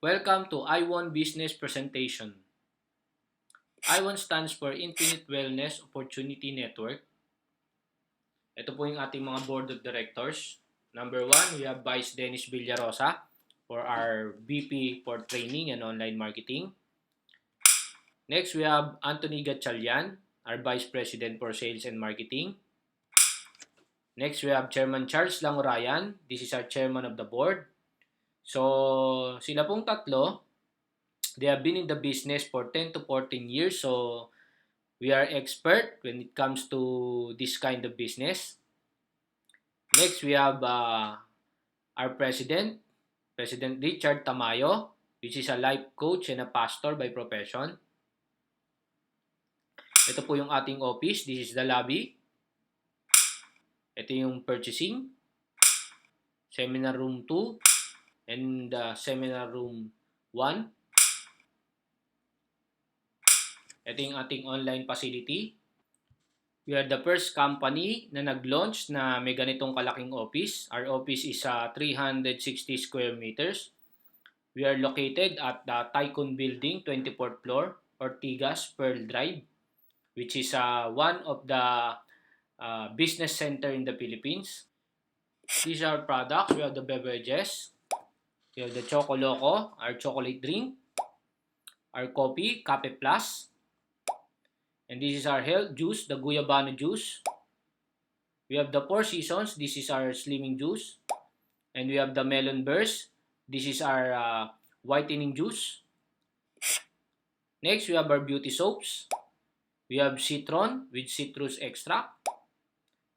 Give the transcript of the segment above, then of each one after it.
Welcome to I1 Business Presentation. I1 stands for Infinite Wellness Opportunity Network. Ito po yung ating mga board of directors. Number 1, we have Vice Dennis Villarosa for our VP for Training and Online Marketing. Next, we have Anthony Gatchalian, our Vice President for Sales and Marketing. Next, we have Chairman Charles Langorayan. This is our Chairman of the Board. So, sila pong tatlo, they have been in the business for 10 to 14 years. So, we are expert when it comes to this kind of business. Next, we have our President Richard Tamayo, which is a life coach and a pastor by profession. Ito po yung ating office. This is the lobby. Ito yung purchasing. Seminar room 2 and seminar room 1. Ito yung ating online facility. We are the first company na nag-launch na may ganitong kalaking office. Our office is 360 square meters. We are located at the Tycoon Building, 24th floor, Ortigas, Pearl Drive, which is one of the business center in the Philippines. These are products. We have the beverages. We have the Choco Loco, our chocolate drink. Our coffee, Cafe Plus. And this is our health juice, the Guyabano juice. We have the Four Seasons. This is our slimming juice. And we have the Melon Burst. This is our whitening juice. Next, we have our beauty soaps. We have Citron with citrus extract.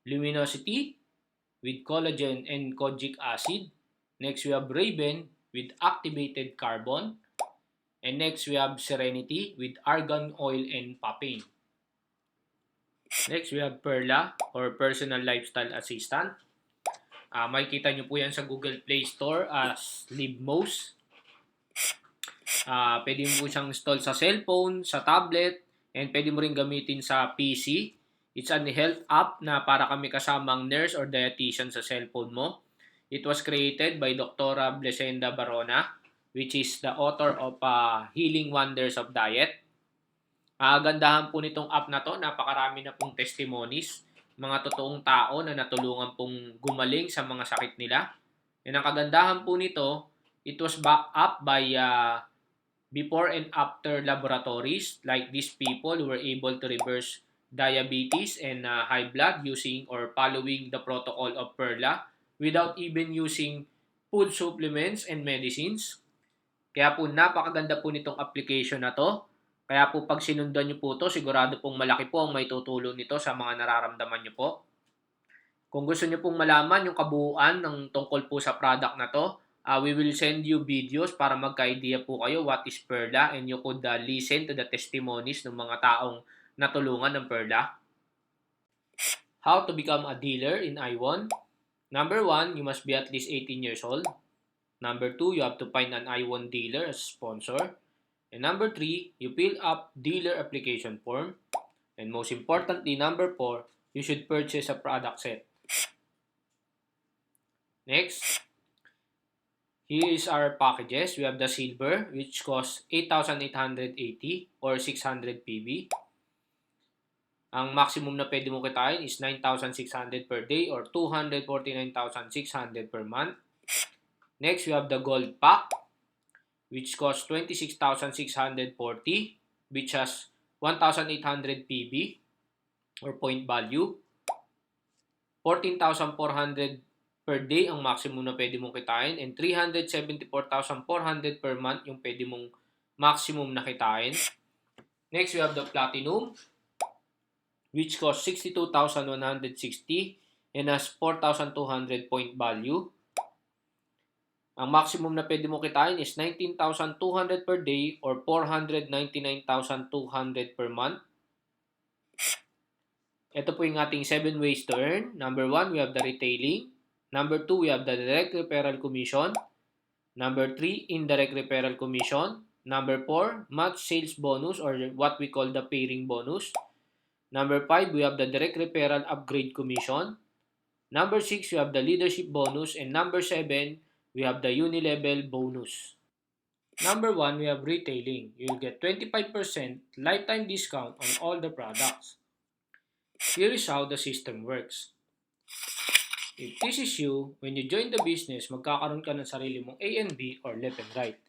Luminosity with collagen and kojic acid. Next, we have Raven with activated carbon. And next, we have Serenity with argan oil and papain. Next, we have Perla or Personal Lifestyle Assistant. Makikita nyo po yan sa Google Play Store as Libmos. Pwede mo siyang install sa cellphone, sa tablet, and pwede mo rin gamitin sa PC. It's a health app na para kami kasamang nurse or dietitian sa cellphone mo. It was created by Dr. Blesenda Barona, which is the author of Healing Wonders of Diet. Gandahan po nitong app na to, napakarami na pong testimonies, mga totoong tao na natulungan pong gumaling sa mga sakit nila. And ang kagandahan po nito, it was backed up by before and after laboratories, like these people were able to reverse diabetes and high blood using or following the protocol of Perla without even using food supplements and medicines. Kaya po napakaganda po nitong application na to. Kaya po pag sinundan nyo po to, sigurado pong malaki po ang may tutulong nito sa mga nararamdaman nyo po. Kung gusto nyo pong malaman yung kabuuan ng tungkol po sa product na to, we will send you videos para magka-idea po kayo what is Perla and you could listen to the testimonies ng mga taong natulungan ng Perla. How to become a dealer in I1? Number 1, you must be at least 18 years old. Number 2, you have to find an I1 dealer as sponsor. And number 3, you fill up dealer application form. And most importantly, number 4, you should purchase a product set. Next, here is our packages. We have the silver, which costs 8,880 or 600 PB. Ang maximum na pwede mo kitain is 9,600 per day or 249,600 per month. Next, we have the gold pack, which costs 26,640, which has 1,800 PB or point value. 14,400 per day ang maximum na pwede mong kitain and 374,400 per month yung pwede mong maximum na kitain. Next, we have the platinum, which costs 62,160 and has 4,200 point value. Ang maximum na pwede mo kitain is 19,200 per day or 499,200 per month. Ito po yung ating 7 ways to earn. Number 1, we have the retailing. Number 2, we have the direct referral commission. Number 3, indirect referral commission. Number 4, match sales bonus or what we call the pairing bonus. Number 5, we have the direct referral upgrade commission. Number 6, we have the leadership bonus. And number 7, we have the uni-level bonus. Number 1, we have retailing. You'll get 25% lifetime discount on all the products. Here is how the system works. If this is you, when you join the business, magkakaroon ka ng sarili mong A and B or left and right.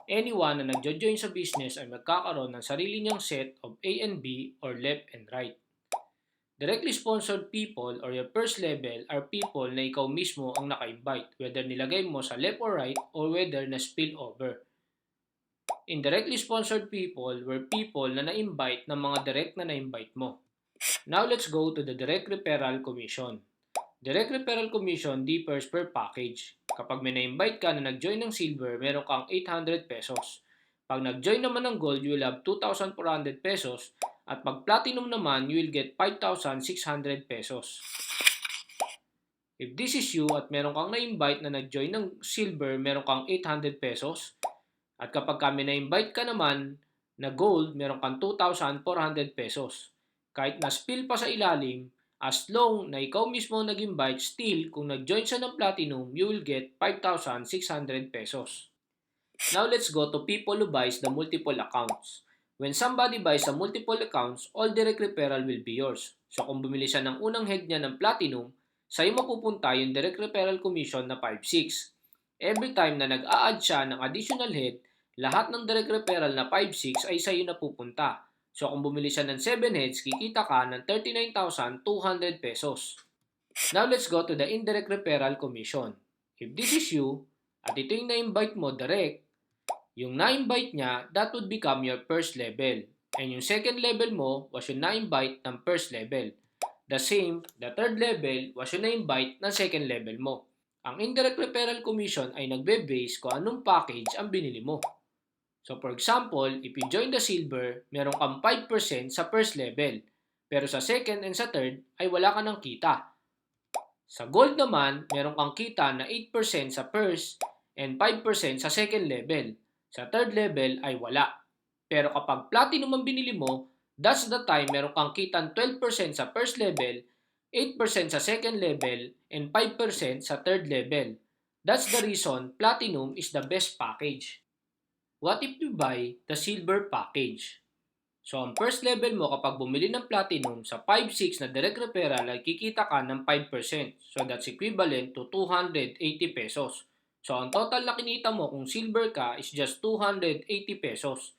Anyone na nagjo-join sa business ay magkakaroon ng sarili niyang set of A and B or left and right. Directly sponsored people or your first level are people na ikaw mismo ang naka-invite, whether nilagay mo sa left or right or whether na spill over. Indirectly sponsored people were people na na-invite ng mga direct na na-invite mo. Now let's go to the direct referral commission. Direct referral commission differs per package. Kapag may na-invite ka na nag-join ng silver, meron kang 800 pesos. Pag nag-join naman ng gold, you will have 2,400 pesos. At pag platinum naman, you will get 5,600 pesos. If this is you at meron kang na-invite na nag-join ng silver, meron kang 800 pesos. At kapag kami na-invite ka naman na gold, meron kang 2,400 pesos. Kahit na-spill pa sa ilalim, as long na ikaw mismo nag-invite, still, kung nag-join siya ng platinum, you will get 5,600 pesos. Now let's go to people who buys the multiple accounts. When somebody buys a multiple accounts, all direct referral will be yours. So kung bumili siya ng unang head niya ng platinum, sa'yo mapupunta yung direct referral commission na 5,600. Every time na nag-a-add siya ng additional head, lahat ng direct referral na 5,600 ay sa'yo napupunta. So kung bumili siya ng 7 heads, kikita ka ng 39,200 pesos. Now let's go to the indirect referral commission. If this is you, at ito yung na-invite mo direct, yung na-invite niya, that would become your first level. And yung second level mo was yung na-invite ng first level. The same, the third level was yung na-invite ng second level mo. Ang indirect referral commission ay nagbe-base kung anong package ang binili mo. So for example, if you join the silver, meron kang 5% sa first level. Pero sa second and sa third ay wala ka ng kita. Sa gold naman, meron kang kita na 8% sa first and 5% sa second level. Sa third level ay wala. Pero kapag platinum ang binili mo, that's the time meron kang kitang 12% sa first level, 8% sa second level, and 5% sa third level. That's the reason platinum is the best package. What if you buy the silver package? So, ang first level mo kapag bumili ng platinum sa 5,600 na direct referral ay kikita ka ng 5%. So, that's equivalent to 280 pesos. So, ang total na kinita mo kung silver ka is just 280 pesos.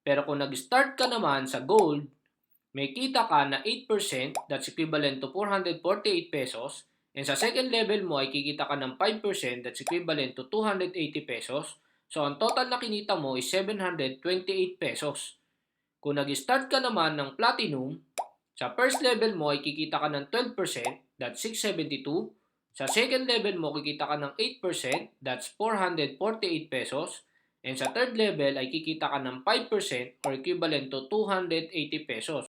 Pero kung nag-start ka naman sa gold, may kita ka na 8%, that's equivalent to 448 pesos. And sa second level mo ay kikita ka ng 5%, that's equivalent to 280 pesos. So, ang total na kinita mo is 728 pesos. Kung nag-start ka naman ng platinum, sa first level mo ay kikita ka ng 12%, that's 672. Sa second level mo, kikita ka ng 8%, that's 448 pesos. And sa third level ay kikita ka ng 5% or equivalent to 280 pesos.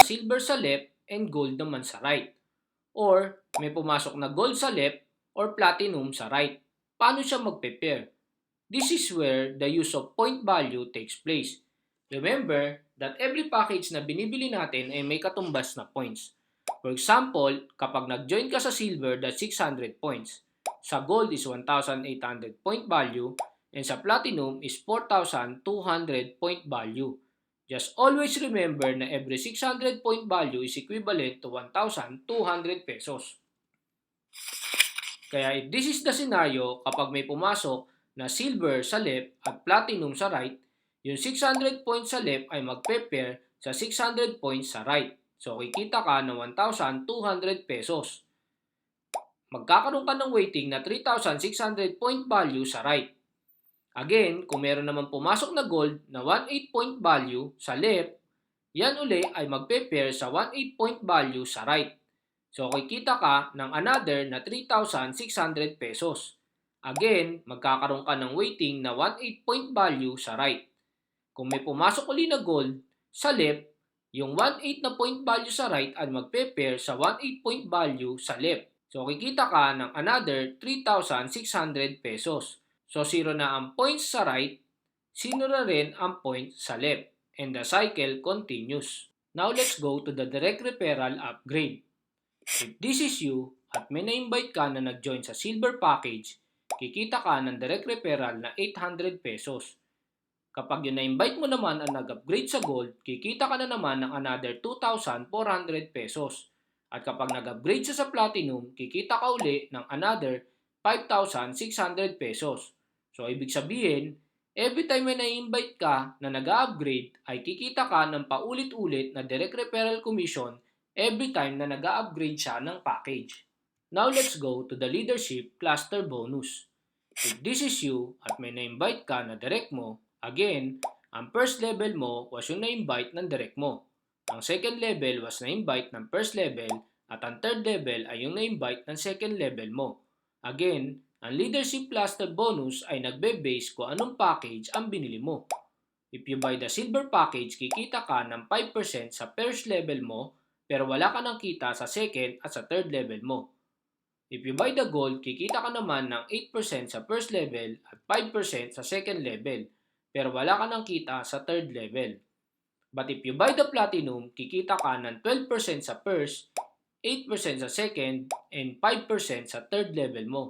Silver sa left and gold naman sa right. Or may pumasok na gold sa left or platinum sa right. Paano siya mag-prepare? This is where the use of point value takes place. Remember that every package na binibili natin ay may katumbas na points. For example, kapag nag-join ka sa silver, that's 600 points. Sa gold is 1,800 point value, and sa platinum is 4,200 point value. Just always remember na every 600 point value is equivalent to 1,200 pesos. Kaya if this is the scenario, kapag may pumasok na silver sa left at platinum sa right, yung 600 points sa left ay magpe-pair sa 600 points sa right. So, kikita ka ng 1,200 pesos. Magkakaroon ka ng weighting na 3,600 point value sa right. Again, kung meron naman pumasok na gold na 1,800 point value sa left, yan uli ay magpe-pair sa 1,800 point value sa right. So, kikita ka ng another na 3,600 pesos. Again, magkakaroon ka ng weighting na 1,800 point value sa right. Kung may pumasok uli na gold sa left, yung 1,800 na point value sa right ay magpe-pair sa 1,800 point value sa left. So, kikita ka ng another 3,600 pesos. So, 0 na ang points sa right, 0 na rin ang points sa left. And the cycle continues. Now, let's go to the direct referral upgrade. If this is you at may na-invite ka na nag-join sa silver package, kikita ka ng direct referral na 800 pesos. Kapag yung na-invite mo naman ang nag-upgrade sa gold, kikita ka na naman ng another 2,400 pesos. At kapag nag-upgrade siya sa platinum, kikita ka uli ng another 5,600 pesos. So, ibig sabihin, every time may na-invite ka na nag-upgrade, ay kikita ka ng paulit-ulit na direct referral commission every time na nag-upgrade siya ng package. Now, let's go to the leadership cluster bonus. If this is you at may na-invite ka na direct mo, again, ang first level mo was yung na-invite ng direct mo. Ang second level was na-invite ng first level at ang third level ay yung na-invite ng second level mo. Again, ang leadership cluster bonus ay nagbe-base kung anong package ang binili mo. If you buy the silver package, kikita ka ng 5% sa first level mo pero wala ka ng kita sa second at sa third level mo. If you buy the gold, kikita ka naman ng 8% sa first level at 5% sa second level, pero wala ka ng kita sa third level. But if you buy the platinum, kikita ka ng 12% sa first, 8% sa second, and 5% sa third level mo.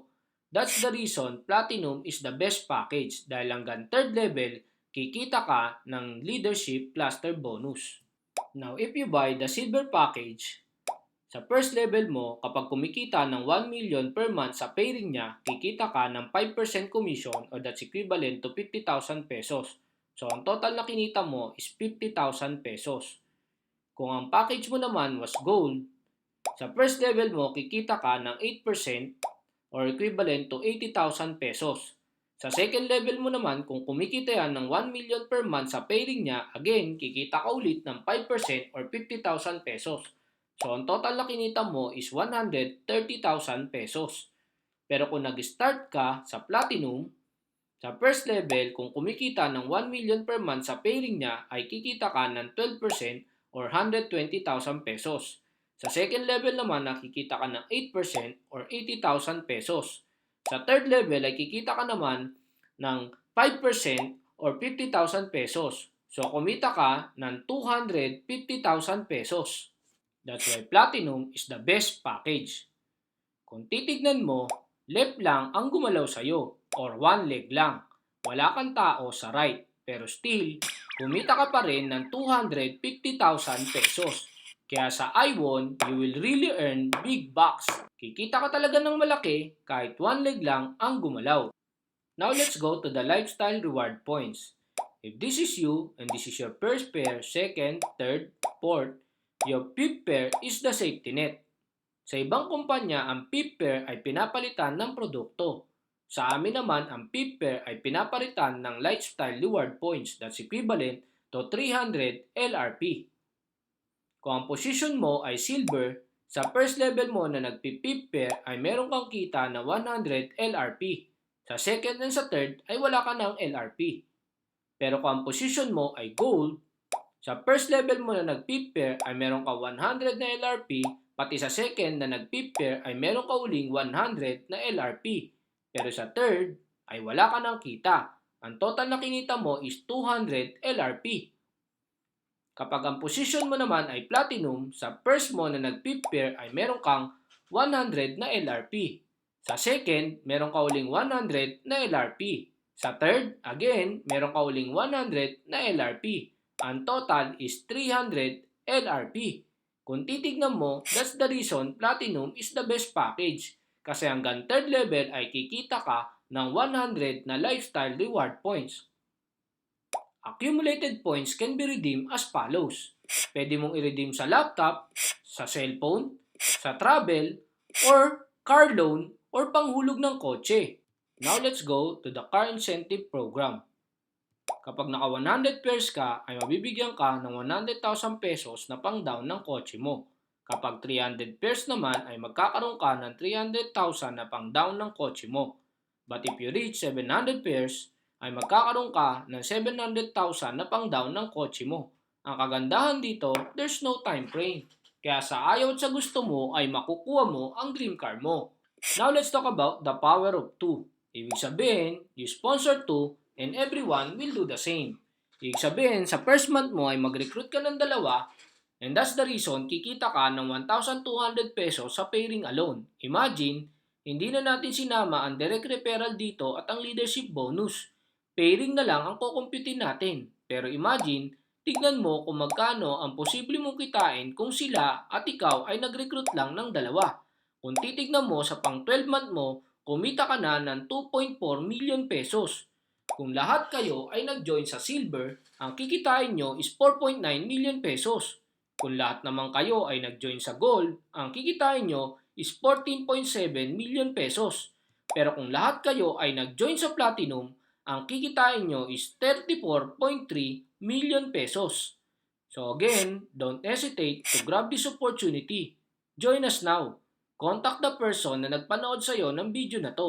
That's the reason platinum is the best package dahil hanggang third level, kikita ka ng leadership cluster bonus. Now, if you buy the silver package, sa first level mo, kapag kumikita ng 1 million per month sa pairing niya, kikita ka ng 5% commission or that's equivalent to 50,000 pesos. So, ang total na kinita mo is 50,000 pesos. Kung ang package mo naman was gold, sa first level mo, kikita ka ng 8% or equivalent to 80,000 pesos. Sa second level mo naman, kung kumikita yan ng 1 million per month sa pairing niya, again, kikita ka ulit ng 5% or 50,000 pesos. So, ang total na kinita mo is 130,000 pesos. Pero kung nag-start ka sa platinum, sa first level, kung kumikita ng 1 million per month sa pairing niya, ay kikita ka ng 12% or 120,000 pesos. Sa second level naman, nakikita ka ng 8% or 80,000 pesos. Sa third level ay kikita ka naman ng 5% or 50,000 pesos. So, kumita ka ng 250,000 pesos. That's why platinum is the best package. Kung titignan mo, left lang ang gumalaw sa'yo or one leg lang. Wala kang tao sa right. Pero still, kumita ka pa rin ng 250,000 pesos. Kaya sa I1, you will really earn big bucks. Kikita ka talaga ng malaki kahit one leg lang ang gumalaw. Now let's go to the lifestyle reward points. If this is you and this is your first pair, second, third, fourth, your fifth pair is the safety net. Sa ibang kumpanya, ang fifth pair ay pinapalitan ng produkto. Sa amin naman, ang fifth pair ay pinapalitan ng lifestyle reward points that's equivalent to 300 LRP. Kung ang position mo ay silver, sa first level mo na nagpi-fifth pair ay meron kang kita na 100 LRP. Sa second and sa third ay wala ka ng LRP. Pero kung ang position mo ay gold, sa first level mo na nag-fifth pair ay meron ka 100 na LRP, pati sa second na nag-fifth pair ay meron ka uling 100 na LRP. Pero sa third ay wala ka ng kita. Ang total na kinita mo is 200 LRP. Kapag ang position mo naman ay platinum, sa first mo na nag-fifth pair ay meron kang 100 na LRP. Sa second, meron ka uling 100 na LRP. Sa third, again, meron ka uling 100 na LRP. Ang total is 300 LRP. Kung titignan mo, that's the reason platinum is the best package. Kasi hanggang third level ay kikita ka ng 100 na lifestyle reward points. Accumulated points can be redeemed as follows. Pwede mong i-redeem sa laptop, sa cellphone, sa travel, or car loan, or panghulog ng kotse. Now let's go to the car incentive program. Kapag naka 100 pairs ka, ay mabibigyan ka ng 100,000 pesos na pang down ng kotse mo. Kapag 300 pairs naman, ay magkakaroon ka ng 300,000 na pang down ng kotse mo. But if you reach 700 pairs, ay magkakaroon ka ng 700,000 na pang down ng kotse mo. Ang kagandahan dito, there's no time frame. Kaya sa ayaw at sa gusto mo ay makukuha mo ang dream car mo. Now let's talk about the power of 2. Ibig sabihin, you sponsor 2 and everyone will do the same. Ibig sabihin, sa first month mo ay mag-recruit ka ng dalawa and that's the reason kikita ka ng 1,200 pesos sa pairing alone. Imagine, hindi na natin sinama ang direct referral dito at ang leadership bonus. Pairing na lang ang kukumputin natin. Pero imagine, tignan mo kung magkano ang posible mong kitain kung sila at ikaw ay nag-recruit lang ng dalawa. Kung titignan mo sa pang 12 month mo, kumita ka na ng 2.4 million pesos. Kung lahat kayo ay nag-join sa silver, ang kikitain nyo is 4.9 million pesos. Kung lahat naman kayo ay nag-join sa gold, ang kikitain nyo is 14.7 million pesos. Pero kung lahat kayo ay nag-join sa platinum, ang kikitain nyo is 34.3 million pesos. So again, don't hesitate to grab this opportunity. Join us now. Contact the person na nagpanood sa'yo ng video na to.